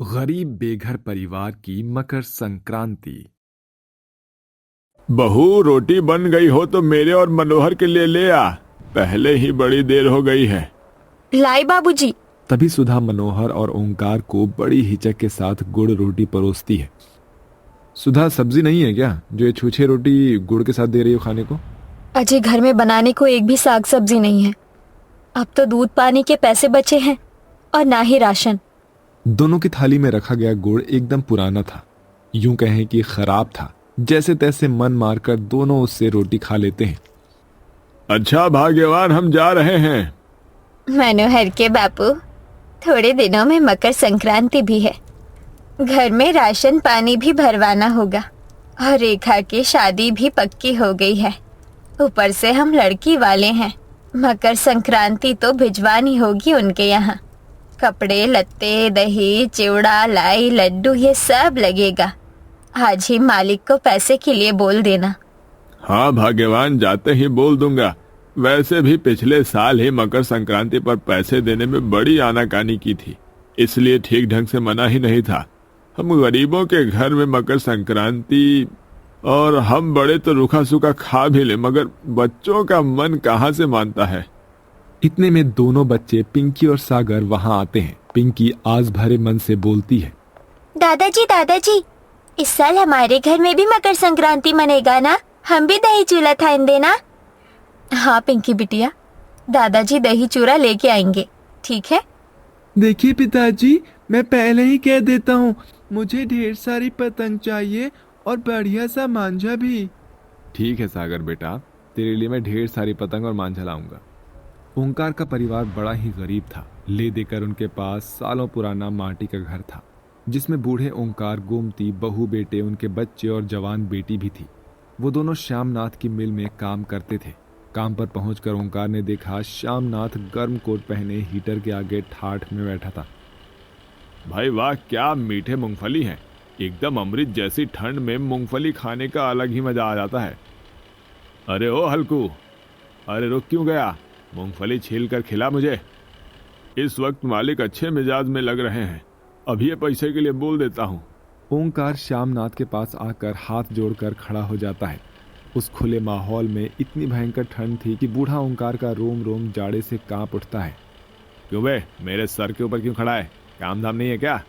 गरीब बेघर परिवार की मकर संक्रांति। बहू, रोटी बन गई हो तो मेरे और मनोहर के लिए ले आ। पहले ही बड़ी देर हो गई है। लाई बाबूजी। तभी सुधा मनोहर और ओंकार को बड़ी हिचक के साथ गुड़ रोटी परोसती है। सुधा, सब्जी नहीं है क्या जो ये छूछे रोटी गुड़ के साथ दे रही हो खाने को? अजय, घर में बनाने को एक भी साग सब्जी नहीं है। अब तो दूध पानी के पैसे बचे हैं और ना ही राशन। दोनों की थाली में रखा गया गुड़ एकदम पुराना था, यूं कहें कि खराब था। जैसे तैसे मन मारकर दोनों उससे रोटी खा लेते हैं। अच्छा भाग्यवान, हम जा रहे हैं। मनोहर के बापू, थोड़े दिनों में मकर संक्रांति भी है। घर में राशन पानी भी भरवाना होगा और रेखा की शादी भी पक्की हो गई है। ऊपर से हम लड़की वाले हैं। मकर संक्रांति तो भिजवानी होगी उनके यहाँ। कपड़े लत्ते, दही, चिवड़ा, लाई, लड्डू, ये सब लगेगा। आज ही मालिक को पैसे के लिए बोल देना। हाँ भाग्यवान, जाते ही बोल दूंगा। वैसे भी पिछले साल ही मकर संक्रांति पर पैसे देने में बड़ी आनाकानी की थी, इसलिए ठीक ढंग से मना ही नहीं था। हम गरीबों के घर में मकर संक्रांति, और हम बड़े तो रूखा सूखा खा भी ले, मगर बच्चों का मन कहाँ से मानता है। इतने में दोनों बच्चे पिंकी और सागर वहां आते हैं। पिंकी आज भरे मन से बोलती है, दादाजी दादाजी, इस साल हमारे घर में भी मकर संक्रांति मनेगा ना? हम भी दही चूल्हा थान देना। हाँ पिंकी बिटिया, दादाजी दही चूरा लेके आएंगे, ठीक है? देखिए पिताजी, मैं पहले ही कह देता हूँ, मुझे ढेर सारी पतंग चाहिए और बढ़िया सा मांझा भी। ठीक है सागर बेटा, तेरे लिए मैं ढेर सारी पतंग और मांझा लाऊंगा। ओंकार का परिवार बड़ा ही गरीब था। ले देकर उनके पास सालों पुराना माटी का घर था, जिसमें बूढ़े ओंकार, गोमती, बहू बेटे, उनके बच्चे और जवान बेटी भी थी। वो दोनों श्यामनाथ की मिल में काम करते थे। काम पर पहुंचकर ओंकार ने देखा श्यामनाथ गर्म कोट पहने हीटर के आगे ठाठ में बैठा था। भाई वाह, क्या मीठे मूंगफली हैं। एकदम अमृत जैसी ठंड में मूंगफली खाने का अलग ही मजा आ जाता है। अरे ओ हल्कू, अरे रुक क्यों गया? मूंगफली छील कर खिला मुझे। इस वक्त मालिक अच्छे मिजाज में लग रहे हैं, अभी ये पैसे के लिए बोल देता हूँ। ओंकार श्यामनाथ के पास आकर हाथ जोड़कर खड़ा हो जाता है। उस खुले माहौल में इतनी भयंकर ठंड थी कि बूढ़ा ओंकार का रोम रोम जाड़े से कांप उठता है। क्यों बे, मेरे सर के ऊपर क्यों खड़ा है? काम धाम नहीं है क्या?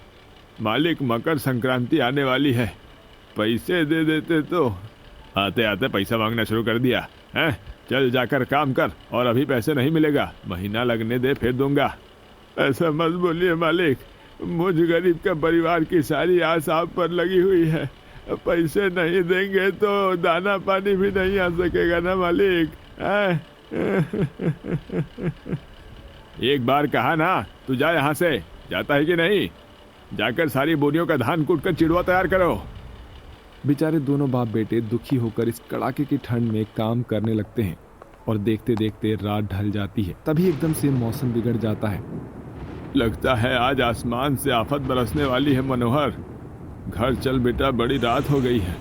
मालिक, मकर संक्रांति आने वाली है, पैसे दे देते तो। आते आते पैसा मांगना शुरू कर दिया है? चल जाकर काम कर, और अभी पैसे नहीं मिलेगा, महीना लगने दे फिर दूंगा। ऐसा मत बोलिए मालिक, मुझ गरीब का परिवार की सारी आस आप पर लगी हुई है। पैसे नहीं देंगे तो दाना पानी भी नहीं आ सकेगा ना मालिक। एक बार कहा ना, तू जा यहाँ से। जाता है कि नहीं? जाकर सारी बोरियों का धान कूट कर चिड़वा तैयार करो। बेचारे दोनों बाप बेटे दुखी होकर इस कड़ाके की ठंड में काम करने लगते हैं और देखते देखते रात ढल जाती है। तभी एकदम से मौसम बिगड़ जाता है। लगता है आज आसमान से आफत बरसने वाली है मनोहर। घर चल बेटा, बड़ी रात हो गई है।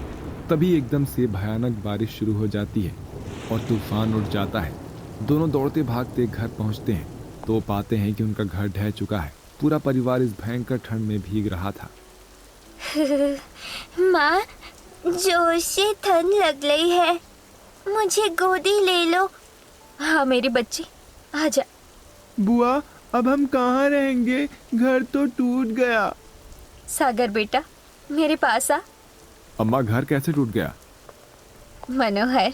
तभी एकदम से भयानक बारिश शुरू हो जाती है और तूफान उठ जाता है। दोनों दौड़ते भागते घर पहुंचते हैं तो पाते हैं कि उनका घर ढह चुका है। पूरा परिवार इस भयंकर ठंड में भीग रहा था। माँ, जोर से ठंड लग रही है, मुझे गोदी ले लो। हाँ मेरी बच्ची, आजा। बुआ, अब हम कहाँ रहेंगे? घर तो टूट गया। सागर बेटा, मेरे पास आ। अम्मा, घर कैसे टूट गया? मनोहर,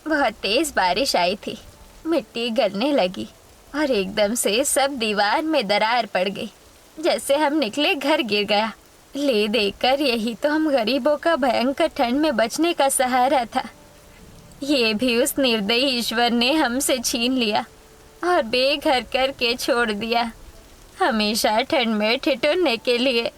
बहुत तेज बारिश आई थी, मिट्टी गलने लगी और एकदम से सब दीवार में दरार पड़ गई। जैसे हम निकले घर गिर गया। ले देकर यही तो हम गरीबों का भयंकर ठंड में बचने का सहारा था। ये भी उस निर्दयी ईश्वर ने हमसे छीन लिया और बेघर करके छोड़ दिया, हमेशा ठंड में ठिठुरने के लिए।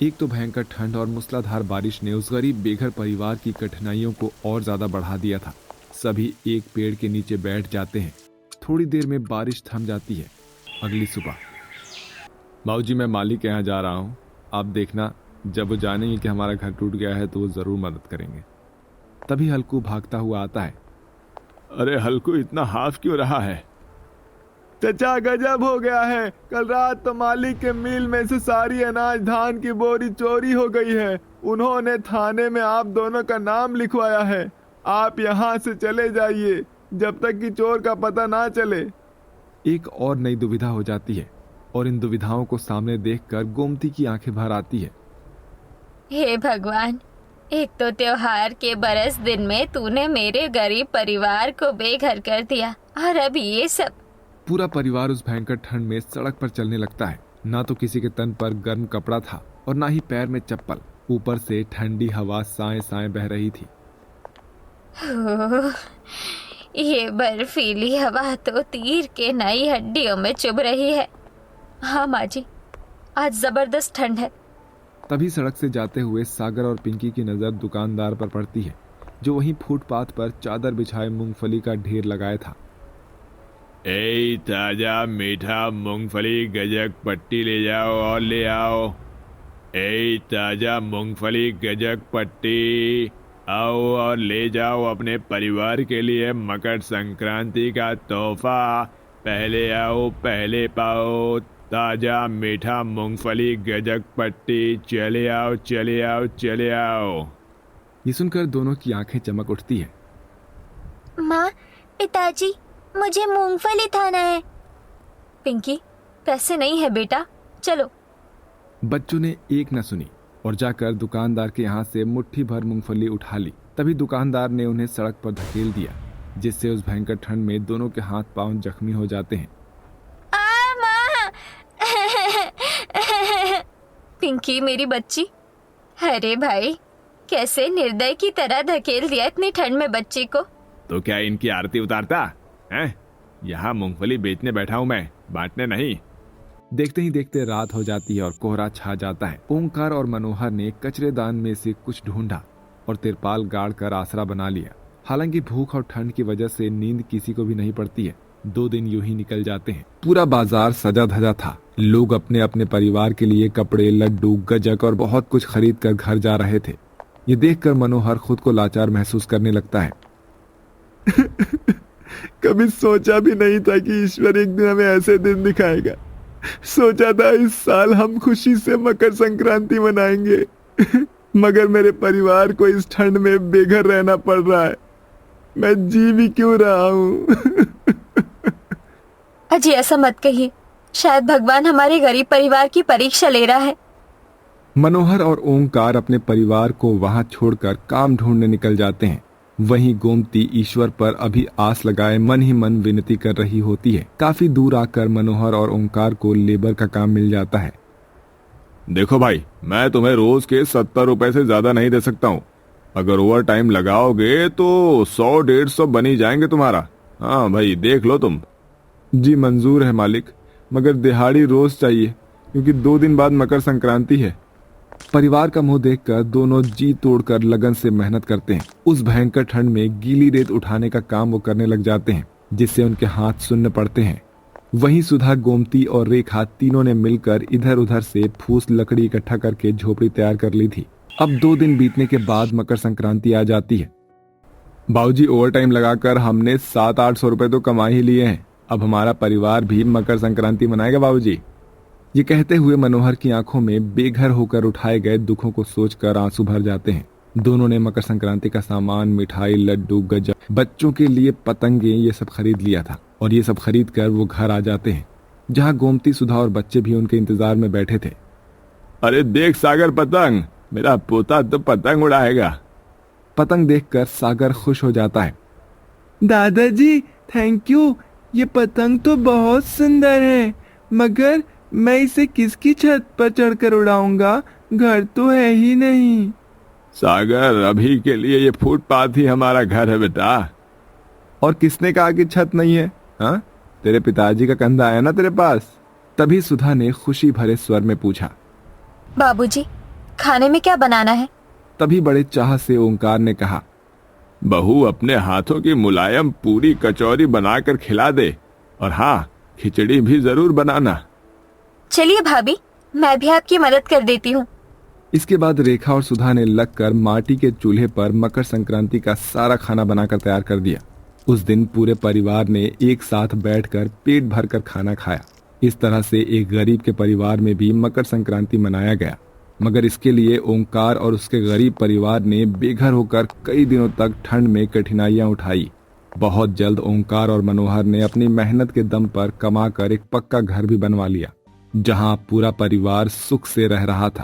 एक तो भयंकर ठंड और मूसलाधार बारिश ने उस गरीब बेघर परिवार की कठिनाइयों को और ज्यादा बढ़ा दिया था। सभी एक पेड़ के नीचे बैठ जाते हैं। थोड़ी देर में बारिश थम जाती है। अगली सुबह, बाबूजी, मैं मालिक के यहाँ जा रहा हूँ। आप देखना, जब वो जानेंगे कि हमारा घर टूट गया है तो वो जरूर मदद करेंगे। तभी हल्कू भागता हुआ आता है। अरे हल्कू, इतना हाफ क्यों रहा है? चचा गजब हो गया है। कल रात तो मालिक के मिल में से सारी अनाज धान की बोरी चोरी हो गई है। उन्होंने थाने में आप दोनों का नाम लिखवाया है। आप यहाँ से चले जाइए जब तक कि चोर का पता ना चले। एक और नई दुविधा हो जाती है और इन दुविधाओं को सामने देखकर गोमती की आंखें भर आती है। हे भगवान, एक तो त्योहार के बरस दिन में तूने मेरे गरीब परिवार को बेघर कर दिया और अब ये सब। पूरा परिवार उस भयंकर ठंड में सड़क पर चलने लगता है। ना तो किसी के तन पर गर्म कपड़ा था और ना ही पैर में चप्पल। ऊपर से ठंडी हवा साए साए बह रही थी। ये बर्फीली हवा तो तीर के नई हड्डियों में चुभ रही है। हाँ माँ जी, आज जबरदस्त ठंड है। तभी सड़क से जाते हुए सागर और पिंकी की नजर दुकानदार पर पड़ती है, जो वहीं फुटपाथ पर चादर बिछाए मूंगफली का ढेर लगाया था। ए ताजा मीठा मूंगफली गजक पट्टी ले जाओ और ले आओ। ए ताजा मूंगफली गजक पट्टी आओ और ले जाओ अपने परिवार के लिए मकर संक्रांति का तोहफा। पहले आओ पहले पाओ। ताजा मीठा मूंगफली गजक पट्टी, चले आओ चले आओ चले आओ। ये सुनकर दोनों की आंखें चमक उठती है। माँ, पिताजी, मुझे मूंगफली खाना है। पिंकी, पैसे नहीं है बेटा, चलो। बच्चों ने एक न सुनी और जाकर दुकानदार के यहाँ से मुट्ठी भर मूंगफली उठा ली। तभी दुकानदार ने उन्हें सड़क पर धकेल दिया, जिससे उस भयंकर ठंड में दोनों के हाथ पांव जख्मी हो जाते हैं। पिंकी मेरी बच्ची, अरे भाई, कैसे निर्दय की तरह धकेल दिया इतनी ठंड में बच्ची को। तो क्या इनकी आरती उतारता है? यहाँ मूंगफली बेचने बैठा हूँ मैं, बांटने नहीं। देखते ही देखते रात हो जाती है और कोहरा छा जाता है। ओंकार और मनोहर ने कचरेदान में से कुछ ढूंढा और तिरपाल गाड़ कर आसरा बना लिया। हालांकि भूख और ठंड की वजह से नींद किसी को भी नहीं पड़ती है। 2 दिन यूं ही निकल जाते हैं। पूरा बाजार सजा धजा था। लोग अपने अपने परिवार के लिए कपड़े, लड्डू, गजक और बहुत कुछ खरीद कर घर जा रहे थे। ये देखकर मनोहर खुद को लाचार महसूस करने लगता है। कभी सोचा भी नहीं था कि ईश्वर एक दिन हमें ऐसे दिन दिखाएगा। सोचा था इस साल हम खुशी से मकर संक्रांति मनाएंगे, मगर मेरे परिवार को इस ठंड में बेघर रहना पड़ रहा है। मैं जी भी क्यों रहा हूँ। अजी ऐसा मत कहिए, शायद भगवान हमारे गरीब परिवार की परीक्षा ले रहा है। मनोहर और ओंकार अपने परिवार को वहां छोड़कर काम ढूंढने निकल जाते हैं। वहीं गोमती ईश्वर पर अभी आस लगाए मन ही मन विनती कर रही होती है। काफी दूर आकर मनोहर और ओंकार को लेबर का काम मिल जाता है। देखो भाई, मैं तुम्हें रोज के 70 रुपए से ज्यादा नहीं दे सकता हूँ। अगर ओवर टाइम लगाओगे तो 100-150 बनी जाएंगे तुम्हारा। हाँ भाई, देख लो तुम। जी मंजूर है मालिक, मगर दिहाड़ी रोज चाहिए क्योंकि 2 दिन बाद मकर संक्रांति है। परिवार का मुंह देखकर दोनों जी तोड़कर लगन से मेहनत करते हैं। उस भयंकर ठंड में गीली रेत उठाने का काम वो करने लग जाते हैं, जिससे उनके हाथ सुन्न पड़ते हैं। वहीं सुधा, गोमती और रेखा तीनों ने मिलकर इधर उधर से फूस लकड़ी इकट्ठा करके झोपड़ी तैयार कर ली थी। अब 2 दिन बीतने के बाद मकर संक्रांति आ जाती है। बाबूजी, ओवर टाइम लगाकर हमने 700-800 रुपए तो कमा ही लिए हैं। अब हमारा परिवार भी मकर संक्रांति मनाएगा बाबूजी। ये कहते हुए मनोहर की आंखों में बेघर होकर उठाए गए दुखों को सोचकर आंसू भर जाते हैं। दोनों ने मकर संक्रांति का सामान, मिठाई, लड्डू, गजक, बच्चों के लिए पतंगे, ये सब खरीद लिया था और ये सब खरीद कर वो घर आ जाते हैं, जहाँ गोमती, सुधा और बच्चे भी उनके इंतजार में बैठे थे। अरे देख सागर, पतंग, मेरा पोता तो पतंग उड़ाएगा। पतंग देखकर सागर खुश हो जाता है। दादाजी थैंक यू, ये पतंग तो बहुत सुंदर है, मगर मैं इसे किसकी छत पर चढ़कर उड़ाऊंगा? घर तो है ही नहीं। सागर, अभी के लिए ये फुटपाथ ही हमारा घर है बेटा। और किसने कहा कि छत नहीं है? हाँ, तेरे पिताजी का कंधा आया ना तेरे पास। तभी सुधा ने खुशी भरे स्वर में पूछा, बाबूजी, खाने में क्या बनाना है? तभी बड़े चाह से ओंकार ने कहा, बहू अपने हाथों की मुलायम पूरी कचौरी बनाकर खिला दे, और हाँ, खिचड़ी भी जरूर बनाना। चलिए भाभी, मैं भी आपकी मदद कर देती हूँ। इसके बाद रेखा और सुधा ने लगकर माटी के चूल्हे पर मकर संक्रांति का सारा खाना बनाकर तैयार कर दिया। उस दिन पूरे परिवार ने एक साथ बैठकर पेट भरकर खाना खाया। इस तरह से एक गरीब के परिवार में भी मकर संक्रांति मनाया गया। मगर इसके लिए ओंकार और उसके गरीब परिवार ने बेघर होकर कई दिनों तक ठंड में कठिनाइयां उठाई। बहुत जल्द ओंकार और मनोहर ने अपनी मेहनत के दम पर कमाकर एक पक्का घर भी बनवा लिया, जहां पूरा परिवार सुख से रह रहा था।